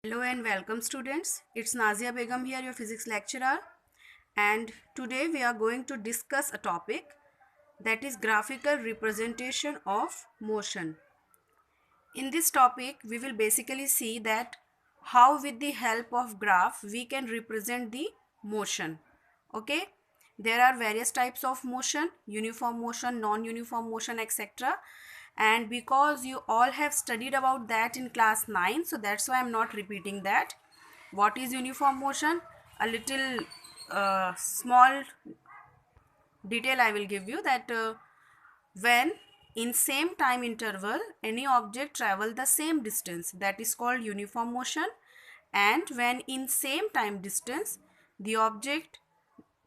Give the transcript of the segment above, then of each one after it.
Hello and welcome students. It's Nazia Begum here, your physics lecturer, and today we are going to discuss a topic that is graphical representation of motion. In this topic we will basically see that how with the help of graph we can represent the motion. Okay, there are various types of motion: uniform motion, non-uniform motion, etc. And because you all have studied about that in class 9, so that's why I'm not repeating that. What is uniform motion? A little small detail I will give you that when in same time interval any object travel the same distance, that is called uniform motion, and when in same time distance the object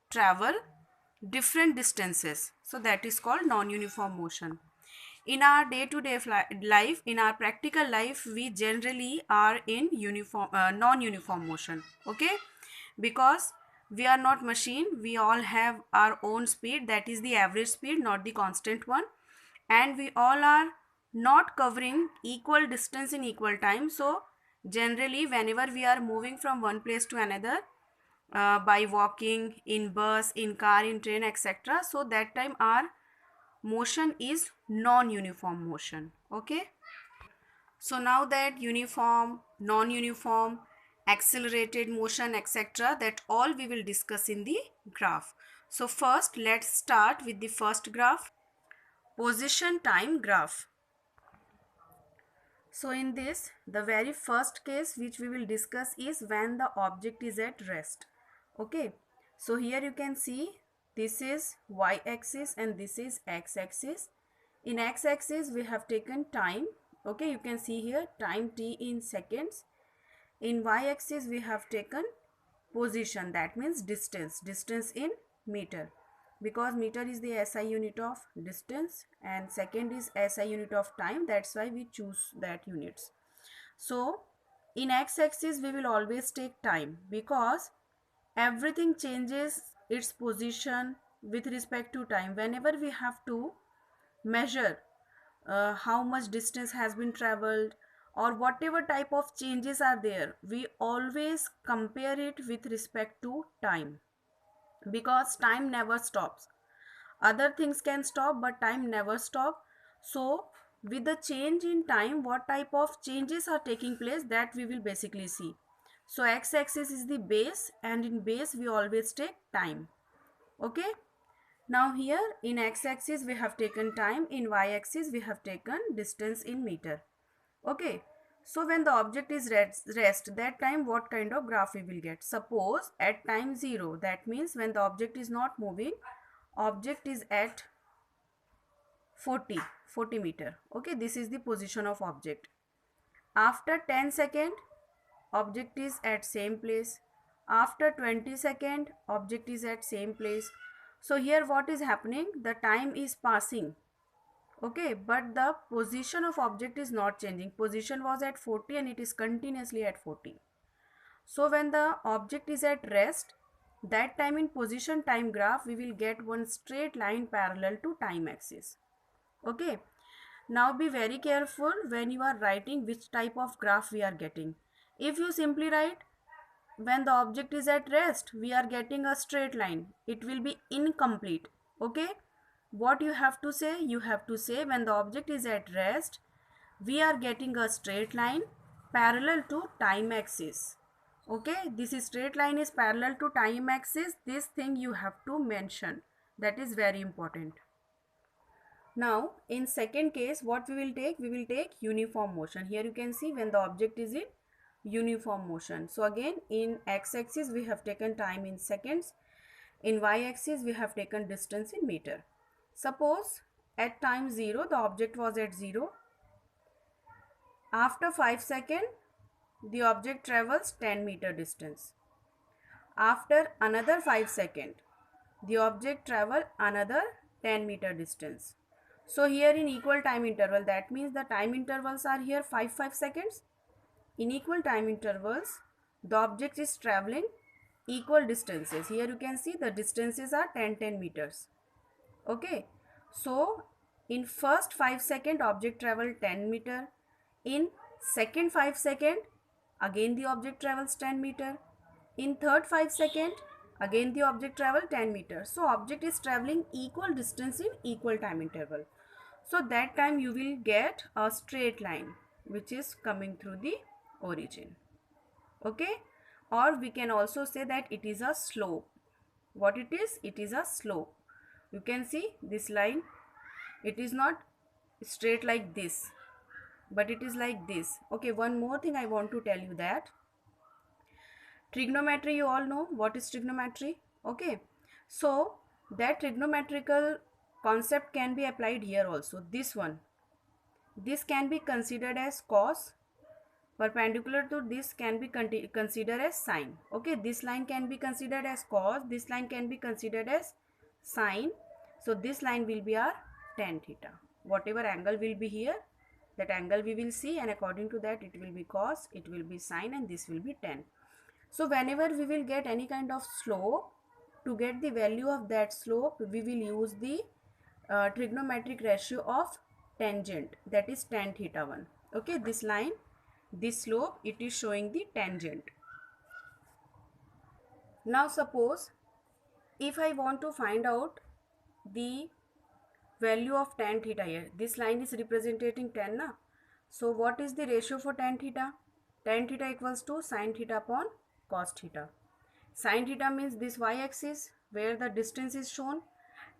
travel different distances, so that is called non-uniform motion. In our day-to-day life, in our practical life, we generally are in non-uniform motion. Okay, because we are not machine, we all have our own speed, that is the average speed, not the constant one, and we all are not covering equal distance in equal time. So generally whenever we are moving from one place to another, by walking, in bus, in car, in train, etc., so that time our motion is non-uniform motion. Okay, so now that uniform, non-uniform, accelerated motion, etc., that all we will discuss in the graph. So first let's start with the first graph, position time graph. So in this, the very first case which we will discuss is when the object is at rest. Okay, so here you can see this is y-axis and this is x-axis. In x-axis we have taken time. Okay, you can see here time t in seconds. In y-axis we have taken position, that means distance in meter, because meter is the SI unit of distance and second is SI unit of time, that's why we choose that units. So in x-axis we will always take time, because everything changes its position with respect to time. Whenever we have to measure how much distance has been traveled or whatever type of changes are there, we always compare it with respect to time, because time never stops. Other things can stop but time never stop. So with the change in time, what type of changes are taking place, that we will basically see. So x-axis is the base, and in base we always take time. Okay, now here in x-axis we have taken time, in y-axis we have taken distance in meter. Okay, so when the object is rest, that time what kind of graph we will get? Suppose at time 0, that means when the object is not moving, object is at 40 meter. Okay, this is the position of object. After 10 second, object is at same place. After 20 second, object is at same place. So here what is happening? The time is passing. Okay, but the position of object is not changing. Position was at 40 and it is continuously at 40. So when the object is at rest, that time in position time graph we will get one straight line parallel to time axis. Okay, now be very careful when you are writing which type of graph we are getting. If you simply write when the object is at rest, we are getting a straight line, it will be incomplete. Okay, what you have to say? You have to say when the object is at rest, we are getting a straight line parallel to time axis. Okay, this is straight line is parallel to time axis. This thing you have to mention, that is very important. Now in second case, what we will take? We will take uniform motion. Here you can see when the object is in uniform motion. So again in x-axis we have taken time in seconds, in y-axis we have taken distance in meter. Suppose at time 0 the object was at 0. After 5 seconds the object travels 10 meter distance. After another 5 seconds the object travel another 10 meter distance. So here in equal time interval, that means the time intervals are here 5 seconds. In equal time intervals, the object is traveling equal distances. Here you can see the distances are 10 meters. Okay, so in first 5 second object travel 10 meter. In second 5 second again the object travels 10 meter. In third 5 second, again the object travel 10 meter. So object is traveling equal distance in equal time interval. So that time you will get a straight line which is coming through the origin. Okay, or we can also say that it is a slope. What it is? It is a slope. You can see this line, it is not straight like this, but it is like this. Okay, one more thing I want to tell you, that trigonometry, you all know what is trigonometry. Okay, so that trigonometrical concept can be applied here also. This can be considered as cos, perpendicular to this can be considered as sine. Okay, this line can be considered as cos, this line can be considered as sine. So this line will be our tan theta. Whatever angle will be here, that angle we will see, and according to that it will be cos, it will be sine, and this will be tan. So whenever we will get any kind of slope, to get the value of that slope, we will use the trigonometric ratio of tangent, that is tan theta 1. Okay, this line, this slope, it is showing the tangent. Now suppose if I want to find out the value of tan theta here, this line is representing tan na. So what is the ratio for tan theta? Tan theta equals to sin theta upon cos theta. Sin theta means this y axis where the distance is shown,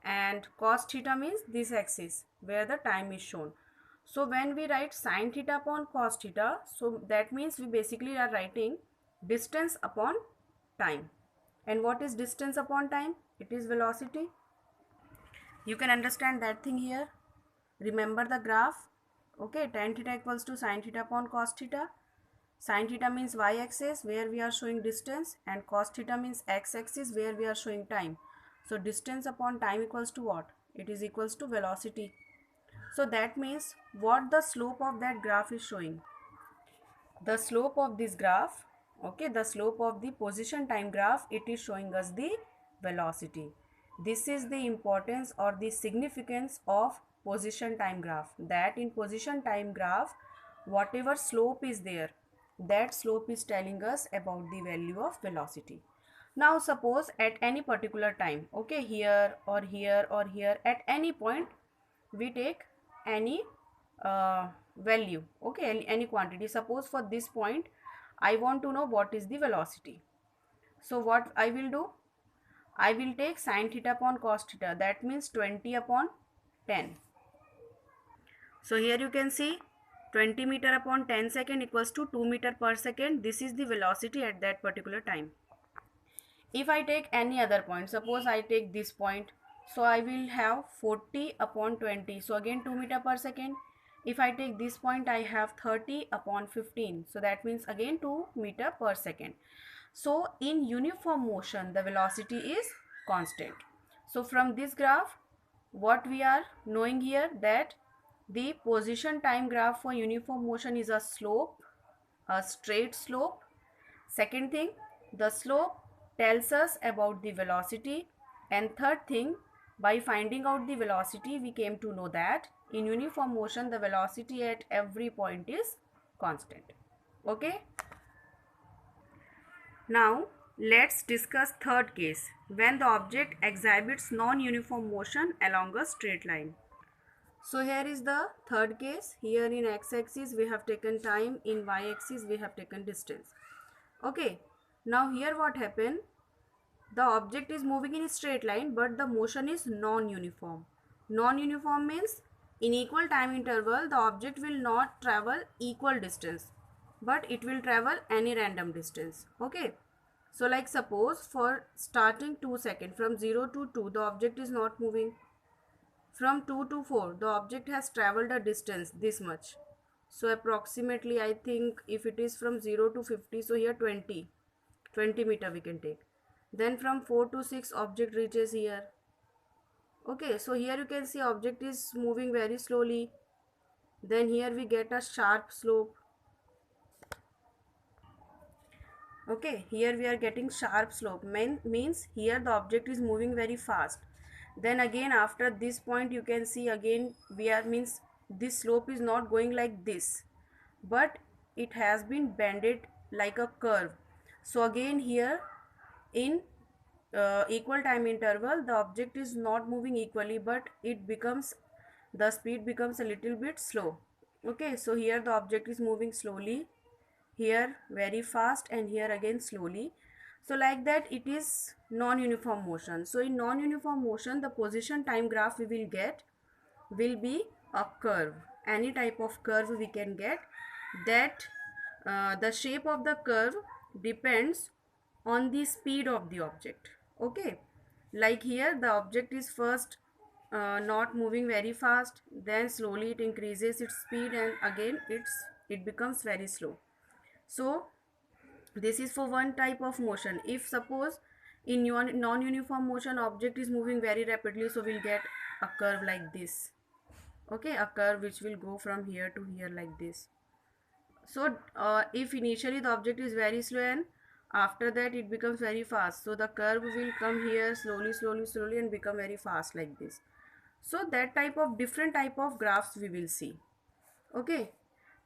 and cos theta means this axis where the time is shown. So when we write sin theta upon cos theta, so that means we basically are writing distance upon time. And what is distance upon time? It is velocity. You can understand that thing here. Remember the graph. Okay, tan theta equals to sin theta upon cos theta. Sin theta means y-axis where we are showing distance, and cos theta means x-axis where we are showing time. So distance upon time equals to what? It is equals to velocity. So that means what the slope of that graph is showing. The slope of this graph, okay, the slope of the position time graph, it is showing us the velocity. This is the importance or the significance of position time graph, that in position time graph, whatever slope is there, that slope is telling us about the value of velocity. Now suppose at any particular time, okay, here or here or here, at any point we take any value, okay, any quantity. Suppose for this point I want to know what is the velocity. So what I will do, I will take sin theta upon cos theta, that means 20 upon 10. So here you can see 20 meter upon 10 second equals to 2 meter per second. This is the velocity at that particular time. If I take any other point, suppose I take this point, so I will have 40 upon 20, so again 2 meter per second. If I take this point, I have 30 upon 15, so that means again 2 meter per second. So in uniform motion, the velocity is constant. So from this graph, what we are knowing here, that the position time graph for uniform motion is a slope, a straight slope. Second thing, the slope tells us about the velocity. And third thing, by finding out the velocity, we came to know that in uniform motion, the velocity at every point is constant. Okay. Now, let's discuss third case, when the object exhibits non-uniform motion along a straight line. So here is the third case. Here in x-axis we have taken time, in y-axis we have taken distance. Okay, now here what happened, the object is moving in a straight line, but the motion is non-uniform. Non-uniform means in equal time interval the object will not travel equal distance, but it will travel any random distance. Okay, so like suppose for starting 2 seconds, from 0 to 2 the object is not moving. From 2 to 4 the object has traveled a distance this much. So approximately I think if it is from 0 to 50, so here 20 meter we can take. Then from 4 to 6 object reaches here. Okay, so here you can see object is moving very slowly. Then here we get a sharp slope. Okay, here we are getting sharp slope, means here the object is moving very fast. Then again after this point you can see again we are, means this slope is not going like this, but it has been bended like a curve. So again here in equal time interval, the object is not moving equally, but the speed becomes a little bit slow. Okay, so here the object is moving slowly, here very fast, and here again slowly. So like that it is non-uniform motion. So in non-uniform motion, the position time graph we will get will be a curve. Any type of curve we can get, that the shape of the curve depends on the speed of the object. Okay, like here the object is first not moving very fast, then slowly it increases its speed, and again it becomes very slow. So this is for one type of motion. If suppose in non-uniform motion object is moving very rapidly, so we'll get a curve like this. Okay, a curve which will go from here to here like this. So if initially the object is very slow and after that it becomes very fast, so the curve will come here slowly slowly slowly and become very fast like this. So that type of different type of graphs we will see. Okay,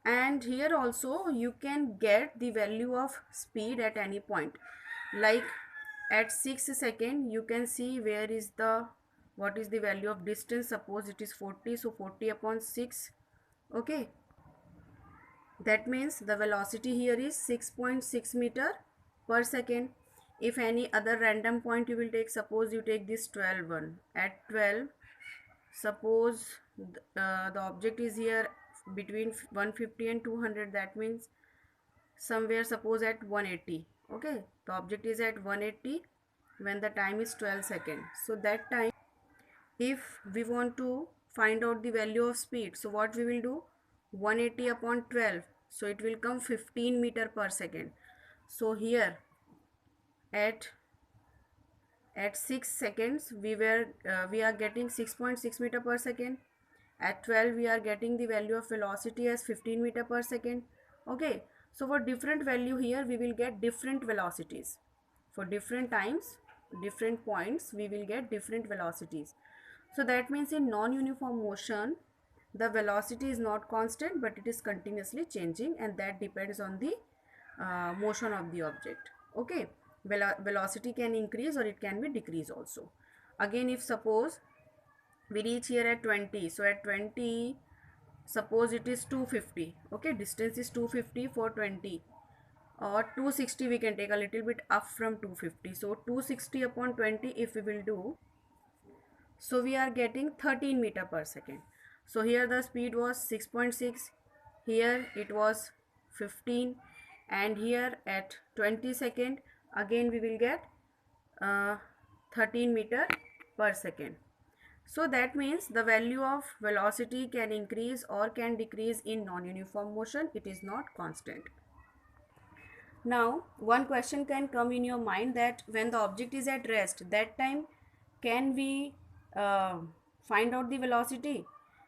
and here also you can get the value of speed at any point. Like at 6 second you can see where is the what is the value of distance. Suppose it is 40, so 40 upon 6. Okay, that means the velocity here is 6.6 meter per second. If any other random point you will take, suppose you take this 12 one. At 12, suppose the object is here between 150 and 200, that means somewhere suppose at 180. Okay, the object is at 180 when the time is 12 seconds. So that time, if we want to find out the value of speed, so what we will do, 180 upon 12, so it will come 15 meter per second. So here at 6 seconds we are getting 6.6 meter per second. At 12 we are getting the value of velocity as 15 meter per second. Okay, so for different value here we will get different velocities. For different times, different points, we will get different velocities. So that means in non-uniform motion the velocity is not constant, but it is continuously changing, and that depends on the motion of the object. Okay, velocity can increase or it can be decrease also. Again, if suppose we reach here at 20, so at 20 suppose it is 250. Okay, distance is 250 for 20, or 260 we can take a little bit up from 250. So 260 upon 20 if we will do, so we are getting 13 meter per second. So here the speed was 6.6, here it was 15, and here at 20 second again we will get 13 meter per second. So that means the value of velocity can increase or can decrease in non-uniform motion. It is not constant. Now, one question can come in your mind, that when the object is at rest, that time can we find out the velocity?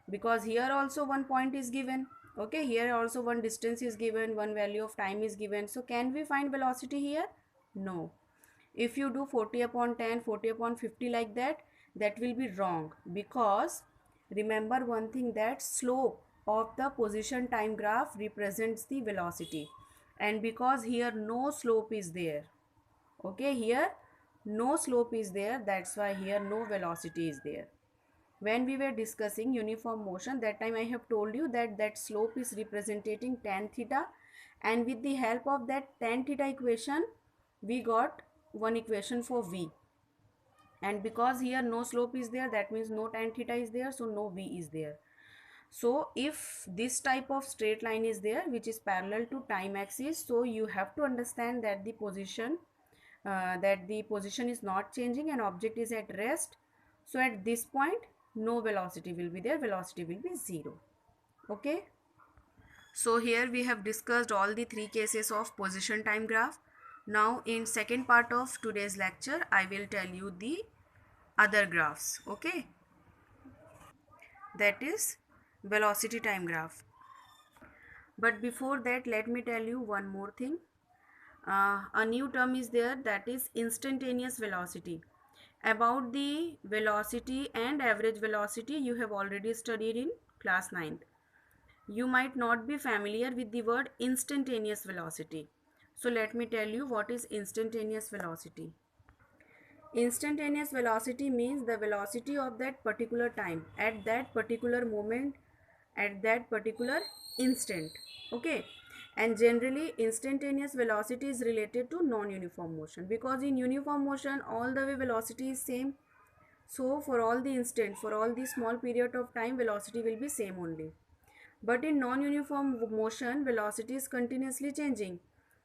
Because here also one point is given. Okay, here also one distance is given, one value of time is given. So can we find velocity here? No. If you do 40 upon 10, 40 upon 50 like that, that will be wrong, because remember one thing, that slope of the position time graph represents the velocity, and because here no slope is there, okay, here no slope is there, that's why here no velocity is there. When we were discussing uniform motion, that time I have told you that that slope is representing tan theta, and with the help of that tan theta equation we got one equation for v, and because here no slope is there, that means no tan theta is there, so no v is there. So if this type of straight line is there which is parallel to time axis, so you have to understand that the position is not changing and object is at rest. So at this point no velocity will be there, velocity will be 0. Okay, so here we have discussed all the three cases of position time graph. Now in second part of today's lecture I will tell you the other graphs. Okay, that is velocity time graph. But before that, let me tell you one more thing. A new term is there, that is instantaneous velocity. About the velocity and average velocity you have already studied in class 9th. You might not be familiar with the word instantaneous velocity. So let me tell you what is instantaneous velocity. Instantaneous velocity means the velocity of that particular time, at that particular moment, at that particular instant. Okay. And generally instantaneous velocity is related to non-uniform motion, because in uniform motion all the way velocity is same. So for all the instant, for all the small period of time, velocity will be same only. But in non-uniform motion, velocity is continuously changing.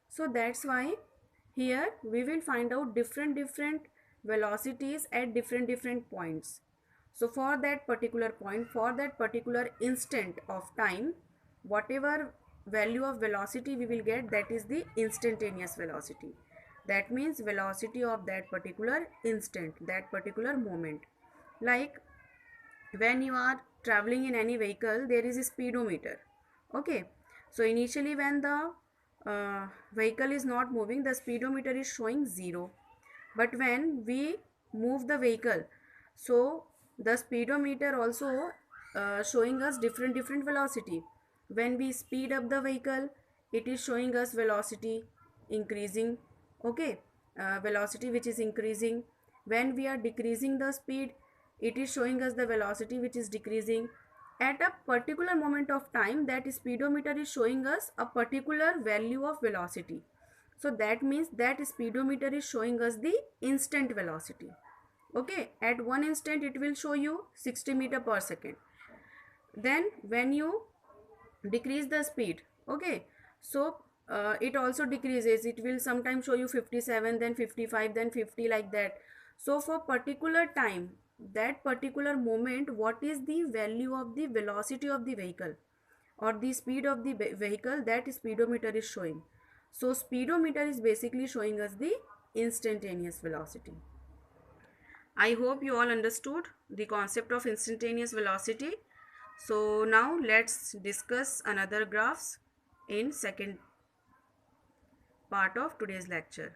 So that's why here we will find out different velocities at different points. So for that particular point, for that particular instant of time, whatever value of velocity we will get, that is the instantaneous velocity. That means velocity of that particular instant, that particular moment. Like when you are traveling in any vehicle, there is a speedometer. Okay, so initially when the vehicle is not moving, the speedometer is showing 0. But when we move the vehicle, so the speedometer also showing us different velocity. When we speed up the vehicle, it is showing us velocity increasing. Okay, velocity which is increasing. When we are decreasing the speed, it is showing us the velocity which is decreasing. At a particular moment of time, that speedometer is showing us a particular value of velocity. So that means that speedometer is showing us the instant velocity. Okay, at one instant it will show you 60 meter per second. Then when you decrease the speed, okay, so it also decreases. It will sometimes show you 57, then 55, then 50, like that. So for particular time, that particular moment, what is the value of the velocity of the vehicle or the speed of the vehicle, that speedometer is showing. So speedometer is basically showing us the instantaneous velocity. I hope you all understood the concept of instantaneous velocity. So now let's discuss another graphs in second part of today's lecture.